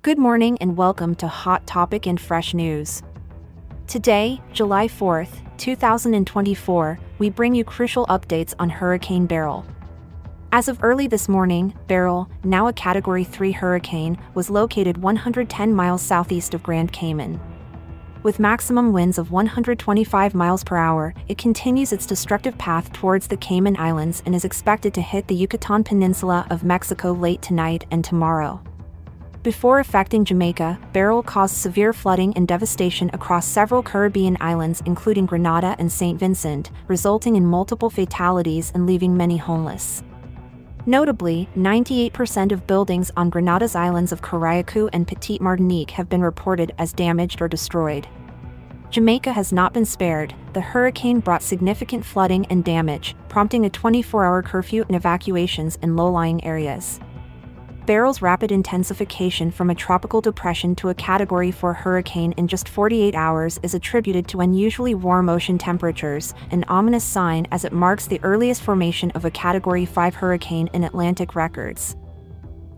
Good morning and welcome to Hot Topic and Fresh News. Today, July 4th, 2024, we bring you crucial updates on Hurricane Beryl. As of early this morning, Beryl, now a Category 3 hurricane, was located 110 miles southeast of Grand Cayman. With maximum winds of 125 miles per hour, it continues its destructive path towards the Cayman Islands and is expected to hit the Yucatan Peninsula of Mexico late tonight and tomorrow. Before affecting Jamaica, Beryl caused severe flooding and devastation across several Caribbean islands including Grenada and St. Vincent, resulting in multiple fatalities and leaving many homeless. Notably, 98% of buildings on Grenada's islands of Carriacou and Petite Martinique have been reported as damaged or destroyed. Jamaica has not been spared. The hurricane brought significant flooding and damage, prompting a 24-hour curfew and evacuations in low-lying areas. Beryl's rapid intensification from a tropical depression to a Category 4 hurricane in just 48 hours is attributed to unusually warm ocean temperatures, an ominous sign as it marks the earliest formation of a Category 5 hurricane in Atlantic records.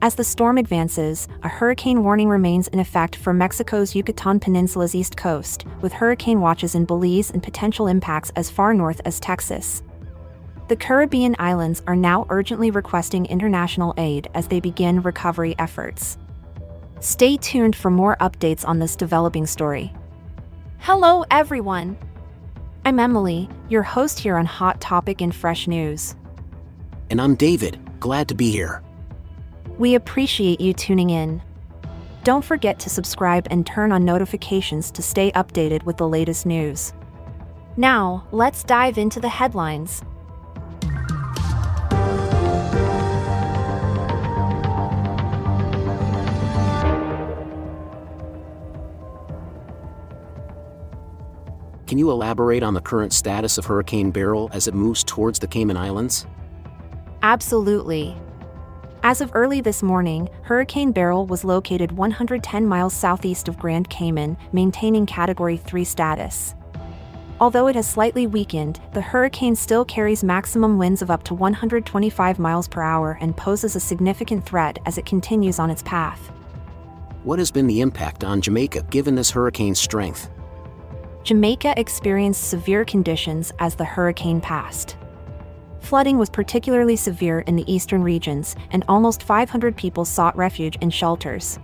As the storm advances, a hurricane warning remains in effect for Mexico's Yucatan Peninsula's east coast, with hurricane watches in Belize and potential impacts as far north as Texas. The Caribbean islands are now urgently requesting international aid as they begin recovery efforts. Stay tuned for more updates on this developing story. Hello everyone! I'm Emily, your host here on Hot Topic and Fresh News. And I'm David, glad to be here. We appreciate you tuning in. Don't forget to subscribe and turn on notifications to stay updated with the latest news. Now, let's dive into the headlines. Can you elaborate on the current status of Hurricane Beryl as it moves towards the Cayman Islands? Absolutely. As of early this morning, Hurricane Beryl was located 110 miles southeast of Grand Cayman, maintaining Category 3 status. Although it has slightly weakened, the hurricane still carries maximum winds of up to 125 miles per hour and poses a significant threat as it continues on its path. What has been the impact on Jamaica given this hurricane's strength? Jamaica experienced severe conditions as the hurricane passed. Flooding was particularly severe in the eastern regions, and almost 500 people sought refuge in shelters.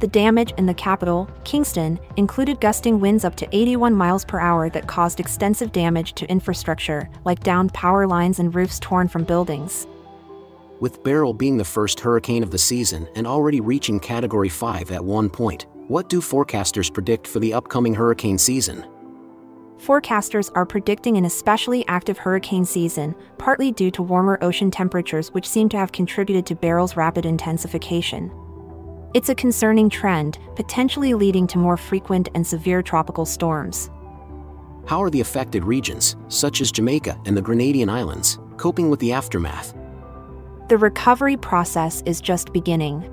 The damage in the capital, Kingston, included gusting winds up to 81 miles per hour that caused extensive damage to infrastructure, like downed power lines and roofs torn from buildings. With Beryl being the first hurricane of the season and already reaching Category 5 at one point, what do forecasters predict for the upcoming hurricane season? Forecasters are predicting an especially active hurricane season, partly due to warmer ocean temperatures which seem to have contributed to Beryl's rapid intensification. It's a concerning trend, potentially leading to more frequent and severe tropical storms. How are the affected regions, such as Jamaica and the Grenadian Islands, coping with the aftermath? The recovery process is just beginning.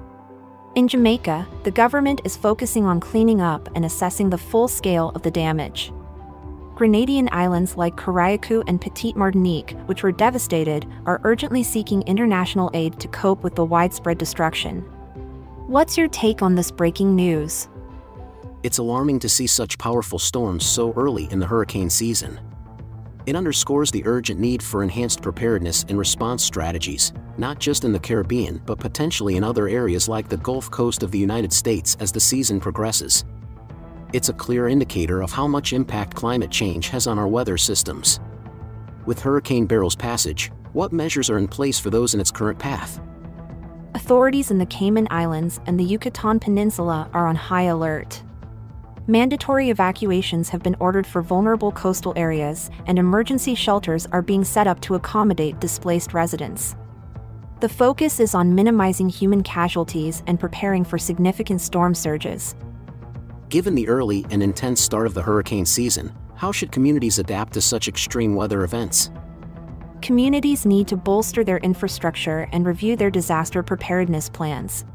In Jamaica, the government is focusing on cleaning up and assessing the full scale of the damage. Grenadian islands like Carriacou and Petite Martinique, which were devastated, are urgently seeking international aid to cope with the widespread destruction. What's your take on this breaking news? It's alarming to see such powerful storms so early in the hurricane season. It underscores the urgent need for enhanced preparedness and response strategies, not just in the Caribbean but potentially in other areas like the Gulf Coast of the United States as the season progresses. It's a clear indicator of how much impact climate change has on our weather systems. With Hurricane Beryl's passage, what measures are in place for those in its current path? Authorities in the Cayman Islands and the Yucatan Peninsula are on high alert. Mandatory evacuations have been ordered for vulnerable coastal areas, and emergency shelters are being set up to accommodate displaced residents. The focus is on minimizing human casualties and preparing for significant storm surges. Given the early and intense start of the hurricane season, how should communities adapt to such extreme weather events? Communities need to bolster their infrastructure and review their disaster preparedness plans.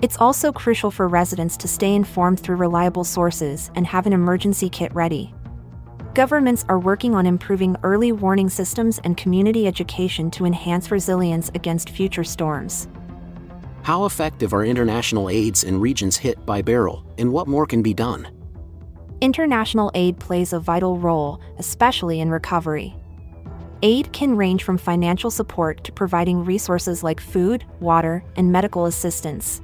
It's also crucial for residents to stay informed through reliable sources and have an emergency kit ready. Governments are working on improving early warning systems and community education to enhance resilience against future storms. How effective are international aids in regions hit by Beryl, and what more can be done? International aid plays a vital role, especially in recovery. Aid can range from financial support to providing resources like food, water, and medical assistance.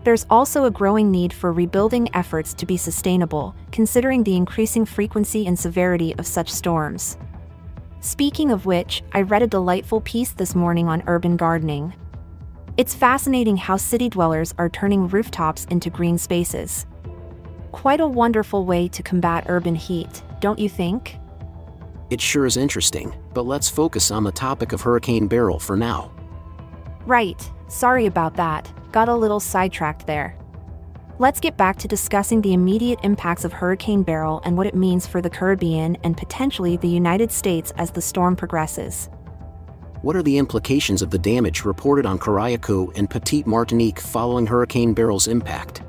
There's also a growing need for rebuilding efforts to be sustainable, considering the increasing frequency and severity of such storms. Speaking of which, I read a delightful piece this morning on urban gardening. It's fascinating how city dwellers are turning rooftops into green spaces. Quite a wonderful way to combat urban heat, don't you think? It sure is interesting, but let's focus on the topic of Hurricane Beryl for now. Right, sorry about that, got a little sidetracked there. Let's get back to discussing the immediate impacts of Hurricane Beryl and what it means for the Caribbean and potentially the United States as the storm progresses. What are the implications of the damage reported on Carriacou and Petite Martinique following Hurricane Beryl's impact?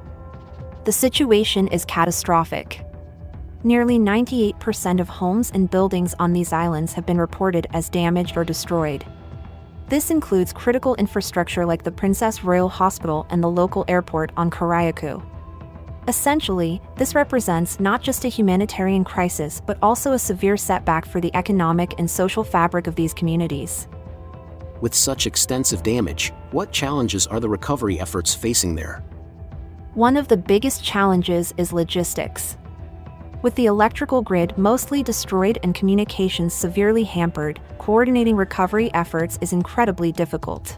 The situation is catastrophic. Nearly 98% of homes and buildings on these islands have been reported as damaged or destroyed. This includes critical infrastructure like the Princess Royal Hospital and the local airport on Carriacou. Essentially, this represents not just a humanitarian crisis but also a severe setback for the economic and social fabric of these communities. With such extensive damage, what challenges are the recovery efforts facing there? One of the biggest challenges is logistics. With the electrical grid mostly destroyed and communications severely hampered, coordinating recovery efforts is incredibly difficult.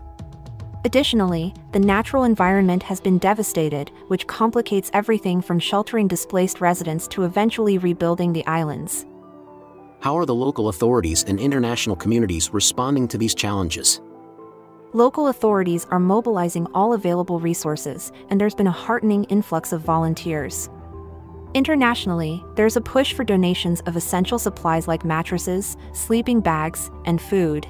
Additionally, the natural environment has been devastated, which complicates everything from sheltering displaced residents to eventually rebuilding the islands. How are the local authorities and international communities responding to these challenges? Local authorities are mobilizing all available resources, and there's been a heartening influx of volunteers. Internationally, there's a push for donations of essential supplies like mattresses, sleeping bags, and food.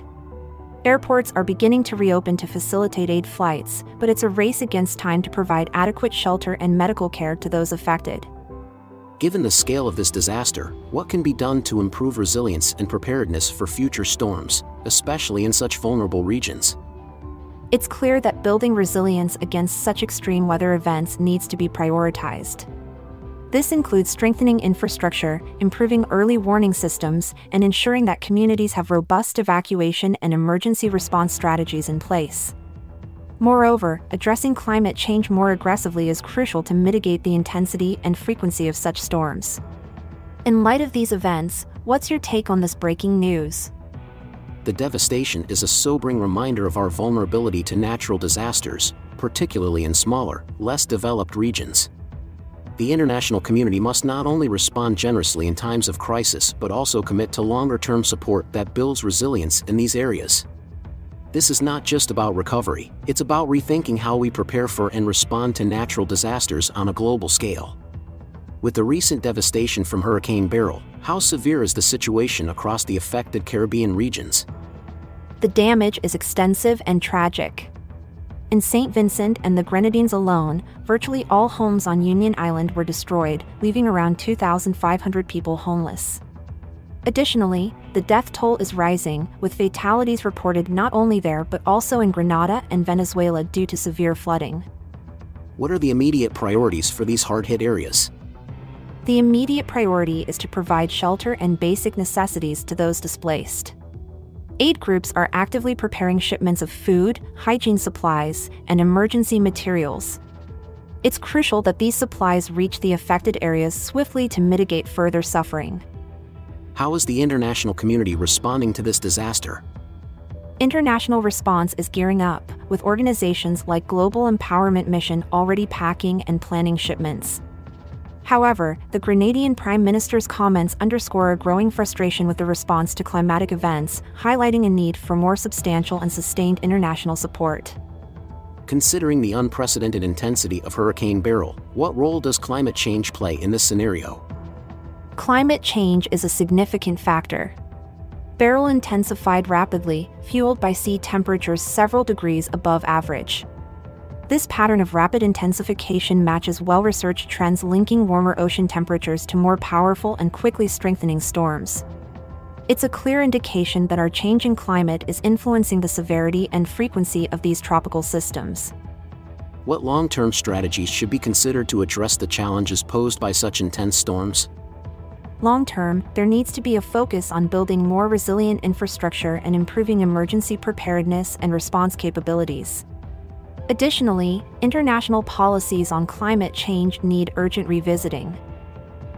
Airports are beginning to reopen to facilitate aid flights, but it's a race against time to provide adequate shelter and medical care to those affected. Given the scale of this disaster, what can be done to improve resilience and preparedness for future storms, especially in such vulnerable regions? It's clear that building resilience against such extreme weather events needs to be prioritized. This includes strengthening infrastructure, improving early warning systems, and ensuring that communities have robust evacuation and emergency response strategies in place. Moreover, addressing climate change more aggressively is crucial to mitigate the intensity and frequency of such storms. In light of these events, what's your take on this breaking news? The devastation is a sobering reminder of our vulnerability to natural disasters, particularly in smaller, less developed regions. The international community must not only respond generously in times of crisis but also commit to longer-term support that builds resilience in these areas. This is not just about recovery, it's about rethinking how we prepare for and respond to natural disasters on a global scale. With the recent devastation from Hurricane Beryl, how severe is the situation across the affected Caribbean regions? The damage is extensive and tragic. In St. Vincent and the Grenadines alone, virtually all homes on Union Island were destroyed, leaving around 2,500 people homeless. Additionally, the death toll is rising, with fatalities reported not only there but also in Grenada and Venezuela due to severe flooding. What are the immediate priorities for these hard-hit areas? The immediate priority is to provide shelter and basic necessities to those displaced. Aid groups are actively preparing shipments of food, hygiene supplies, and emergency materials. It's crucial that these supplies reach the affected areas swiftly to mitigate further suffering. How is the international community responding to this disaster? International response is gearing up, with organizations like Global Empowerment Mission already packing and planning shipments. However, the Grenadian Prime Minister's comments underscore a growing frustration with the response to climatic events, highlighting a need for more substantial and sustained international support. Considering the unprecedented intensity of Hurricane Beryl, what role does climate change play in this scenario? Climate change is a significant factor. Beryl intensified rapidly, fueled by sea temperatures several degrees above average. This pattern of rapid intensification matches well-researched trends linking warmer ocean temperatures to more powerful and quickly strengthening storms. It's a clear indication that our changing climate is influencing the severity and frequency of these tropical systems. What long-term strategies should be considered to address the challenges posed by such intense storms? Long-term, there needs to be a focus on building more resilient infrastructure and improving emergency preparedness and response capabilities. Additionally, international policies on climate change need urgent revisiting.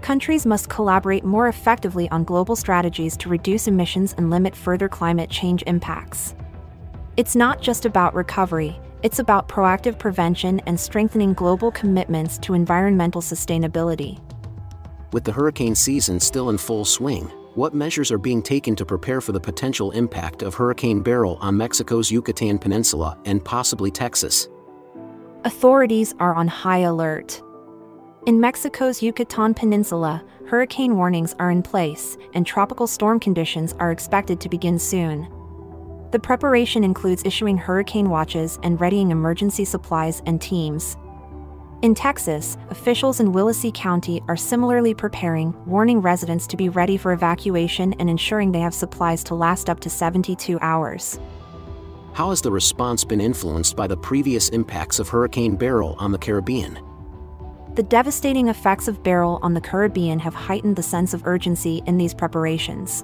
Countries must collaborate more effectively on global strategies to reduce emissions and limit further climate change impacts. It's not just about recovery, it's about proactive prevention and strengthening global commitments to environmental sustainability. With the hurricane season still in full swing, what measures are being taken to prepare for the potential impact of Hurricane Beryl on Mexico's Yucatan Peninsula and possibly Texas? Authorities are on high alert. In Mexico's Yucatan Peninsula, hurricane warnings are in place, and tropical storm conditions are expected to begin soon. The preparation includes issuing hurricane watches and readying emergency supplies and teams. In Texas, officials in Willacy County are similarly preparing, warning residents to be ready for evacuation and ensuring they have supplies to last up to 72 hours. How has the response been influenced by the previous impacts of Hurricane Beryl on the Caribbean? The devastating effects of Beryl on the Caribbean have heightened the sense of urgency in these preparations.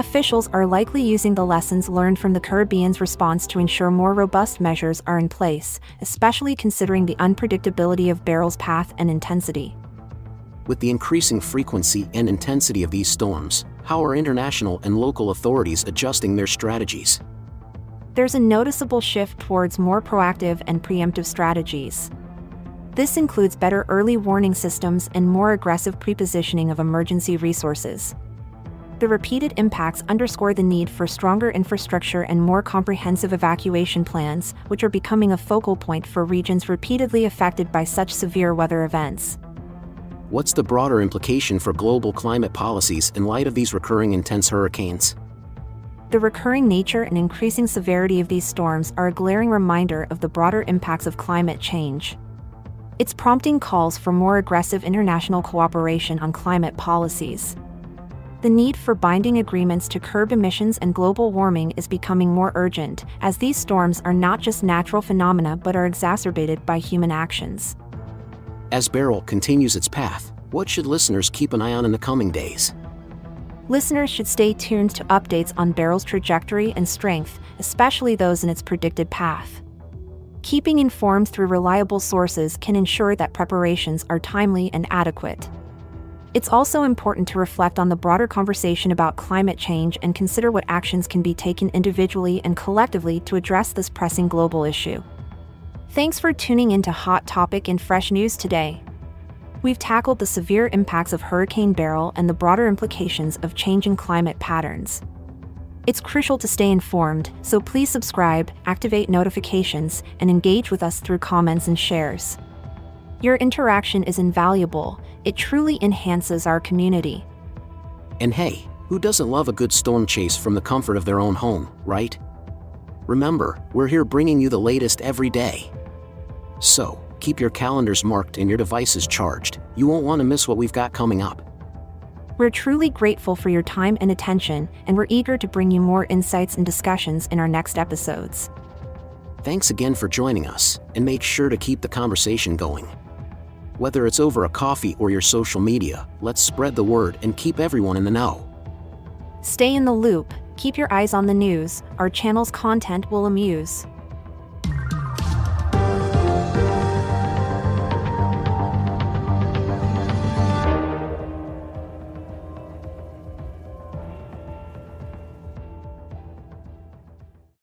Officials are likely using the lessons learned from the Caribbean's response to ensure more robust measures are in place, especially considering the unpredictability of Beryl's path and intensity. With the increasing frequency and intensity of these storms, how are international and local authorities adjusting their strategies? There's a noticeable shift towards more proactive and preemptive strategies. This includes better early warning systems and more aggressive prepositioning of emergency resources. The repeated impacts underscore the need for stronger infrastructure and more comprehensive evacuation plans, which are becoming a focal point for regions repeatedly affected by such severe weather events. What's the broader implication for global climate policies in light of these recurring intense hurricanes? The recurring nature and increasing severity of these storms are a glaring reminder of the broader impacts of climate change. It's prompting calls for more aggressive international cooperation on climate policies. The need for binding agreements to curb emissions and global warming is becoming more urgent, as these storms are not just natural phenomena but are exacerbated by human actions. As Beryl continues its path, what should listeners keep an eye on in the coming days? Listeners should stay tuned to updates on Beryl's trajectory and strength, especially those in its predicted path. Keeping informed through reliable sources can ensure that preparations are timely and adequate. It's also important to reflect on the broader conversation about climate change and consider what actions can be taken individually and collectively to address this pressing global issue. Thanks for tuning into Hot Topic in Fresh News today. We've tackled the severe impacts of Hurricane Beryl and the broader implications of changing climate patterns. It's crucial to stay informed, so please subscribe, activate notifications, and engage with us through comments and shares. Your interaction is invaluable. It truly enhances our community. And hey, who doesn't love a good storm chase from the comfort of their own home, right? Remember, we're here bringing you the latest every day. So, keep your calendars marked and your devices charged. You won't want to miss what we've got coming up. We're truly grateful for your time and attention, and we're eager to bring you more insights and discussions in our next episodes. Thanks again for joining us, and make sure to keep the conversation going. Whether it's over a coffee or your social media, let's spread the word and keep everyone in the know. Stay in the loop, keep your eyes on the news, our channel's content will amuse.